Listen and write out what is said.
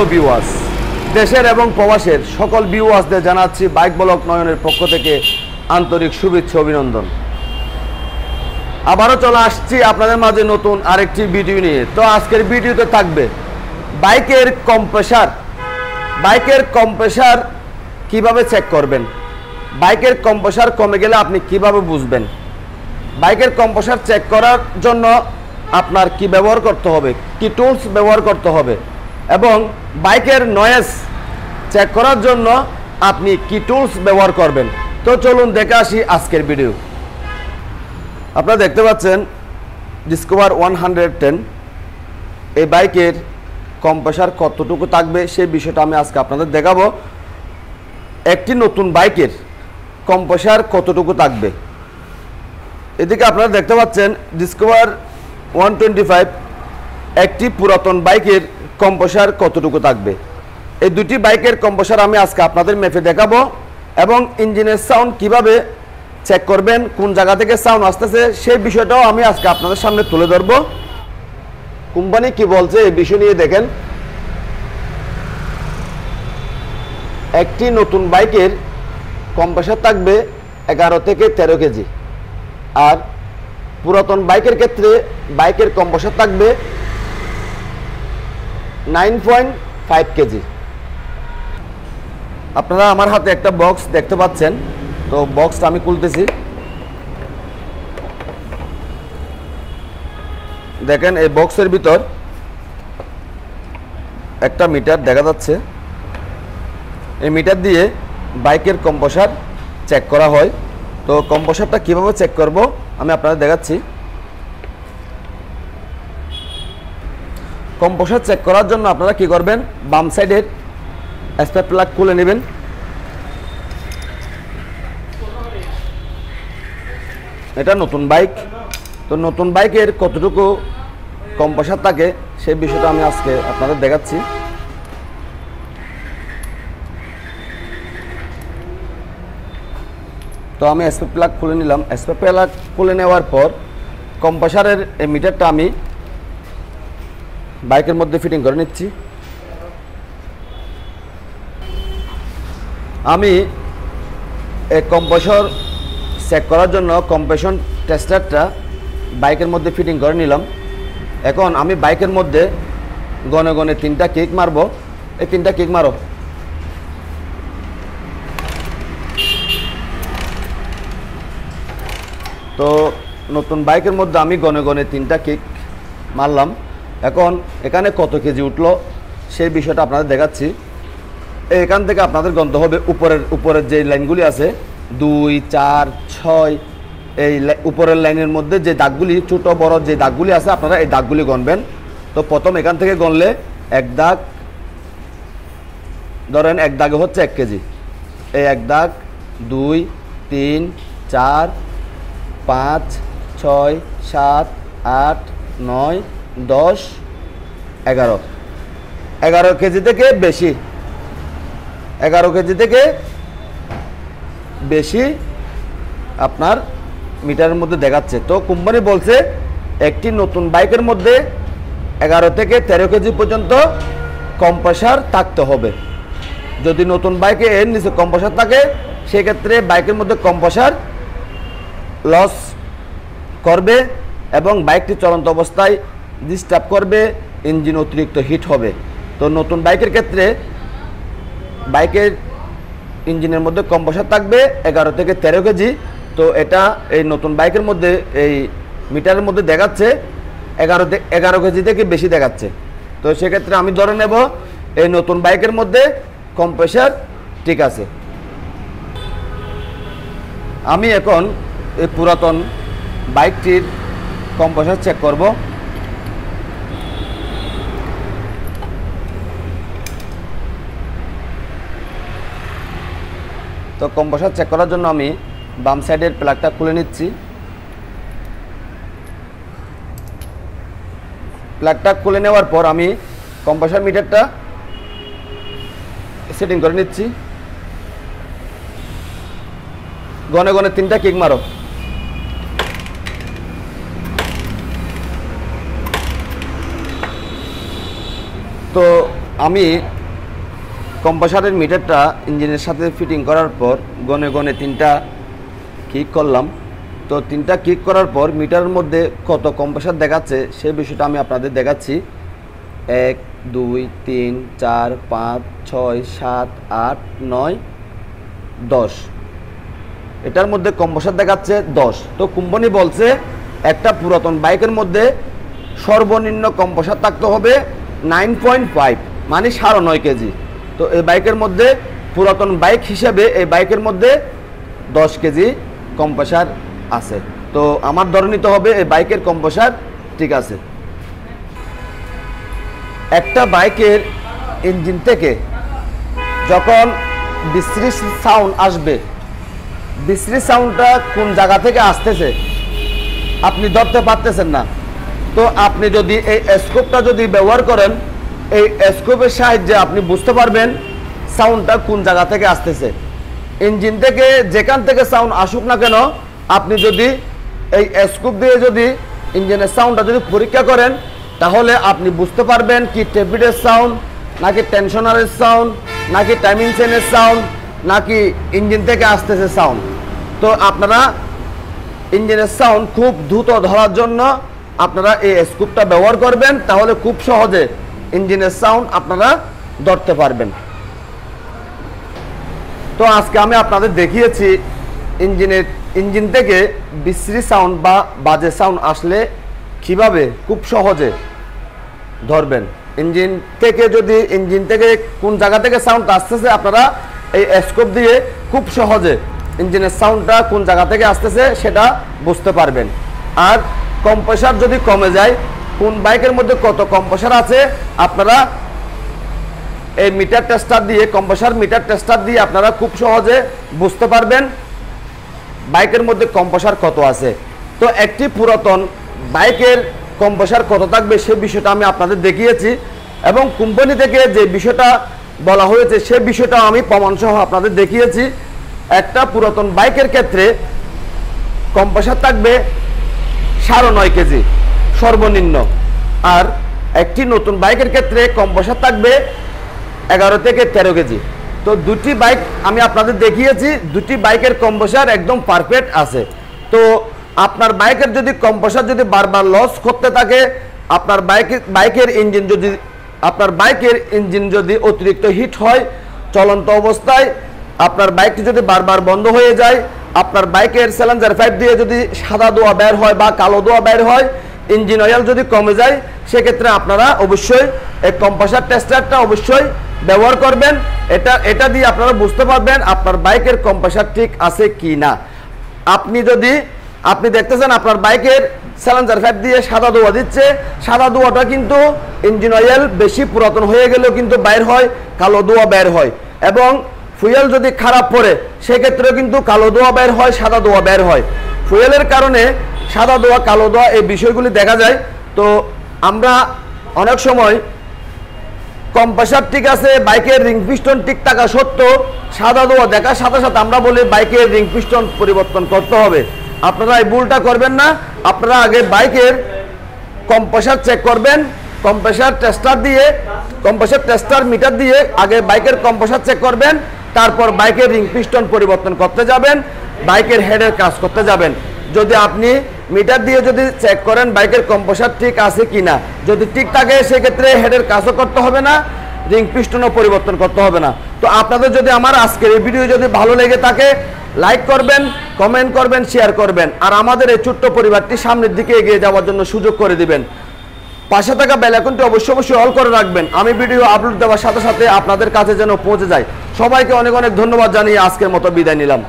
Hello viewers, দেশের এবং প্রবাসের সকল ভিউয়ার্সদের জানাচ্ছি বাইক ব্লগ নয়নের পক্ষ থেকে আন্তরিক শুভেচ্ছা অভিনন্দন। আবারও চলে আসছি আপনাদের মাঝে নতুন আরেকটি ভিডিও নিয়ে। তো আজকের ভিডিওতে থাকবে বাইকের কম্প্রেসার কিভাবে চেক করবেন, বাইকের কম্প্রেসার কমে গেলে আপনি কিভাবে বুঝবেন, বাইকের কম্প্রেসার চেক করার জন্য আপনার কি ব্যবহার করতে হবে, কি টুলস ব্যবহার করতে হবে, এবং বাইকের নয়েজ চেক করার জন্য আপনি কি টুলস ব্যবহার করবেন। তো চলুন দেখে আসি আজকের ভিডিও। আপনারা দেখতে পাচ্ছেন ডিসকভার 110, এই বাইকের কম্প্রেসার কতটুকু থাকবে সেই বিষয়টা আমি আজকে আপনাদের দেখাবো। একটি নতুন বাইকের কম্প্রেসার কতটুকু থাকবে। এদিকে আপনারা দেখতে পাচ্ছেন ডিসকভার 125, একটি পুরাতন বাইকের কম্প্রেসার কতটুকু থাকবে। এই দুটি বাইকের কম্প্রেসার আমি আজকে আপনাদের মেপে দেখাবো, এবং ইঞ্জিনের সাউন্ড কিভাবে চেক করবেন, কোন জায়গা থেকে সাউন্ড আসতেছে সেই বিষয়টাও আমি আজকে আপনাদের সামনে তুলে ধরবো। কোম্পানি কি বলছে এই বিষয় নিয়ে দেখেন। একটি নতুন বাইকের কম্প্রেসার থাকবে 11 থেকে 13 কেজি, আর পুরাতন বাইকের ক্ষেত্রে বাইকের কম্প্রেসার থাকবে 9.5 কেজি। আপনারা আমার হাতে একটা বক্স দেখতে পাচ্ছেন, তো বক্সটা আমি খুলতেছি। দেখেন এই বক্সের ভিতর একটা মিটার দেখা যাচ্ছে। এই মিটার দিয়ে বাইকের কম্প্রেসার চেক করা হয়। তো কম্প্রেসারটা কিভাবে চেক করব আমি আপনাদের দেখাচ্ছি। কম্প্রেসার চেক করার জন্য আপনারা কি করবেন, বাম সাইডের স্পার্ক প্লাগ খুলে নেবেন। এটা নতুন বাইক, তো নতুন বাইকের কতটুকু কম্প্রেসার থাকে সেই বিষয়টা আমি আজকে আপনাদের দেখাচ্ছি। তো আমি স্পার্ক প্লাগ খুলে নিলাম। স্পার্ক প্লাগ খুলে নেওয়ার পর কম্প্রেসারের এই মিটারটা আমি বাইকের মধ্যে ফিটিং করে নিচ্ছি। আমি এই কম্প্রেসর চেক করার জন্য কম্প্রেশন টেস্টারটা বাইকের মধ্যে ফিটিং করে নিলাম। এখন আমি বাইকের মধ্যে গনে গনে 3টা কিক মারব। এই 3টা কিক মারো। তো নতুন বাইকের মধ্যে আমি গনে গনে 3টা কিক মারলাম। এখন এখানে কত কেজি উঠলো সেই বিষয়টা আপনাদের দেখাচ্ছি। এখান থেকে আপনাদের গণতে হবে উপরের যে লাইনগুলি আছে 2, 4, 6, এই উপরের লাইনের মধ্যে যে দাগগুলি, ছোট বড় যে দাগগুলি আছে আপনারা এই দাগগুলি গণবেন। তো প্রথম এখান থেকে গণলে এক দাগ, ধরেন এক দাগে হচ্ছে 1 কেজি। এই এক দাগ 2, 3, 4, 5, 6, 7, 8, 9, 10, 11 কেজি থেকে বেশি, 11 কেজি থেকে বেশি আপনার মিটারের মধ্যে দেখাচ্ছে। তো কোম্পানি বলছে একটি নতুন বাইকের মধ্যে 11 থেকে 13 কেজি পর্যন্ত কম্প্রেসার থাকতে হবে। যদি নতুন বাইকে এর নিচে কম্প্রেসার থাকে সেক্ষেত্রে বাইকের মধ্যে কম্প্রেসার লস করবে এবং বাইকটি চলন্ত অবস্থায় ডিস্টার্ব করবে, ইঞ্জিন অতিরিক্ত হিট হবে। তো নতুন বাইকের ক্ষেত্রে বাইকের ইঞ্জিনের মধ্যে কম্প্রেসার থাকবে 11 থেকে 13 কেজি। তো এটা এই নতুন বাইকের মধ্যে এই মিটারের মধ্যে দেখাচ্ছে 11 কেজি থেকে বেশি দেখাচ্ছে। তো সেক্ষেত্রে আমি ধরে নেব এই নতুন বাইকের মধ্যে কম্প্রেসার ঠিক আছে। আমি এখন এই পুরাতন বাইকটির কম্প্রেসার চেক করব। তো কম্প্রেসার চেক করার জন্য আমি বাম সাইডের প্লাগটা খুলে নিচ্ছি। প্লাগটা খুলে নেওয়ার পর আমি কম্প্রেসার মিটারটা সেটিং করে নিচ্ছি। গনে গনে 3টা কিক মারো। তো আমি কম্প্রেসারের মিটারটা ইঞ্জিনের সাথে ফিটিং করার পর গনে গনে 3টা কিক করলাম। তো 3টা কিক করার পর মিটারের মধ্যে কত কম্প্রেসার দেখাচ্ছে সেই বিষয়টা আমি আপনাদের দেখাচ্ছি। 1 2 3 4 5 6 7 8 9 10, এটার মধ্যে কম্প্রেসার দেখাচ্ছে 10। তো কোম্পানি বলছে একটা পুরাতন বাইকের মধ্যে সর্বনিম্ন কম্প্রেসার থাকতে হবে 9.5, মানে 9.5 কেজি। তো এই বাইকের মধ্যে পুরাতন বাইক হিসেবে এই বাইকের মধ্যে 10 কেজি কম্প্রেসার আছে। তো আমার ধরে নিতে হবে এই বাইকের কম্প্রেসার ঠিক আছে। একটা বাইকের ইঞ্জিন থেকে যখন বিশ্রী সাউন্ড আসবে, বিশ্রী সাউন্ডটা কোন জায়গা থেকে আসতেছে আপনি ধরতে পারতেছেন না। তো আপনি যদি এই স্কোপটা যদি ব্যবহার করেন, এই স্কোপের সাহায্যে আপনি বুঝতে পারবেন সাউন্ডটা কোন জায়গা থেকে আসতেছে। ইঞ্জিন থেকে যেখান থেকে সাউন্ড আসুক না কেন, আপনি যদি এই স্কোপ দিয়ে যদি ইঞ্জিনের সাউন্ডটা যদি পরীক্ষা করেন, তাহলে আপনি বুঝতে পারবেন কি টেপিডের সাউন্ড, নাকি টেনশনারের সাউন্ড, নাকি টাইমিং চেনের সাউন্ড, নাকি ইঞ্জিন থেকে আসতেছে সাউন্ড। তো আপনারা ইঞ্জিনের সাউন্ড খুব দ্রুত ধরার জন্য আপনারা এই স্কোপটা ব্যবহার করবেন, তাহলে খুব সহজে ইঞ্জিনের সাউন্ড আপনারা ধরতে পারবেন। তো আজকে আমি আপনাদের দেখিয়েছি ইঞ্জিন থেকে বিশ্রী সাউন্ড বা বাজে সাউন্ড আসলে কিভাবে খুব সহজে ধরবেন। ইঞ্জিন থেকে কোন জায়গা থেকে সাউন্ড আসতেছে আপনারা এই স্কোপ দিয়ে খুব সহজে ইঞ্জিনের সাউন্ডটা কোন জায়গা থেকে আসতেছে সেটা বুঝতে পারবেন। আর কম্প্রেসার যদি কমে যায়, কোন বাইকের মধ্যে কত কম্প্রেসার আছে আপনারা এই মিটার টেস্টার দিয়ে, কম্প্রেসার মিটার টেস্টার দিয়ে আপনারা খুব সহজে বুঝতে পারবেন বাইকের মধ্যে কম্প্রেসার কত আছে। তো একটি পুরাতন বাইকের কম্প্রেসার কত থাকবে সে বিষয়টা আমি আপনাদের দেখিয়েছি, এবং কোম্পানি থেকে যে বিষয়টা বলা হয়েছে সে বিষয়টা আমি প্রমাণসহ আপনাদের দেখিয়েছি। একটা পুরাতন বাইকের ক্ষেত্রে কম্প্রেসার থাকবে 9.5 কেজি সর্বনিম্ন, আর একটি নতুন বাইকের ক্ষেত্রে কম্প্রেসার থাকবে 11 থেকে 13 কেজি। তো দুটি বাইক আমি আপনাদের দেখিয়েছি, দুটি বাইকের কম্প্রেসার একদম পারফেক্ট আছে। তো আপনার বাইকের যদি কম্প্রেসার যদি বারবার লস করতে থাকে, আপনার বাইকের ইঞ্জিন যদি অতিরিক্ত হিট হয় চলন্ত অবস্থায়, আপনার বাইকটি যদি বারবার বন্ধ হয়ে যায়, আপনার বাইকের সিলিন্ডার পাইপ দিয়ে যদি সাদা ধোঁয়া বের হয় বা কালো ধোঁয়া বের হয়, ইঞ্জিন অয়েল যদি কমে যায়, সেক্ষেত্রে আপনারা অবশ্যই এই কম্প্রেসার টেস্টারটা অবশ্যই ব্যবহার করবেন। এটা দিয়ে আপনারা বুঝতে পারবেন আপনার বাইকের কম্প্রেসার ঠিক আছে কি না। আপনি দেখতেছেন আপনার বাইকের সিলিন্ডার পাইপ দিয়ে সাদা ধোঁয়া দিচ্ছে, সাদা ধোঁয়াটা কিন্তু ইঞ্জিন অয়েল বেশি পুরাতন হয়ে গেলেও কিন্তু বের হয়, কালো ধোঁয়া বের হয়। এবং ফুয়েল যদি খারাপ পড়ে সেক্ষেত্রেও কিন্তু কালো ধোঁয়া বের হয়, সাদা ধোঁয়া বের হয়। ফুয়েলের কারণে সাদা ধোঁয়া, কালো ধোঁয়া এই বিষয়গুলি দেখা যায়। তো আমরা অনেক সময় কম্প্রেসার ঠিক আছে, বাইকের রিং পিস্টন ঠিক থাকা সত্ত্বেও সাদা ধোঁয়া দেখার সাথে সাথে আমরা বলি বাইকের রিং পিস্টন পরিবর্তন করতে হবে। আপনারা এই ভুলটা করবেন না। আপনারা আগে বাইকের কম্প্রেসার চেক করবেন, কম্প্রেসার টেস্টার মিটার দিয়ে আগে বাইকের কম্প্রেসার চেক করবেন, তারপর বাইকের রিং পিস্টন পরিবর্তন করতে যাবেন, বাইকের হেডের কাজ করতে যাবেন। যদি আপনি মিটার দিয়ে যদি চেক করেন বাইকের কম্প্রেসার ঠিক আছে কিনা, যদি ঠিক থাকে সেক্ষেত্রে হেডের কাজও করতে হবে না, রিং পিস্টনও পরিবর্তন করতে হবে না। তো আপনাদের যদি আমার আজকের এই ভিডিও যদি ভালো লেগে থাকে, লাইক করবেন, কমেন্ট করবেন, শেয়ার করবেন, আর আমাদের এই ছোট্ট পরিবারটি সামনের দিকে এগিয়ে যাওয়ার জন্য সুযোগ করে দিবেন। পাশে থাকা বেল আইকনটি অবশ্যই অল করে রাখবেন, আমি ভিডিও আপলোড দেওয়ার সাথে সাথে আপনাদের কাছে যেন পৌঁছে যায়। সবাইকে অনেক অনেক ধন্যবাদ জানিয়ে আজকের মতো বিদায় নিলাম।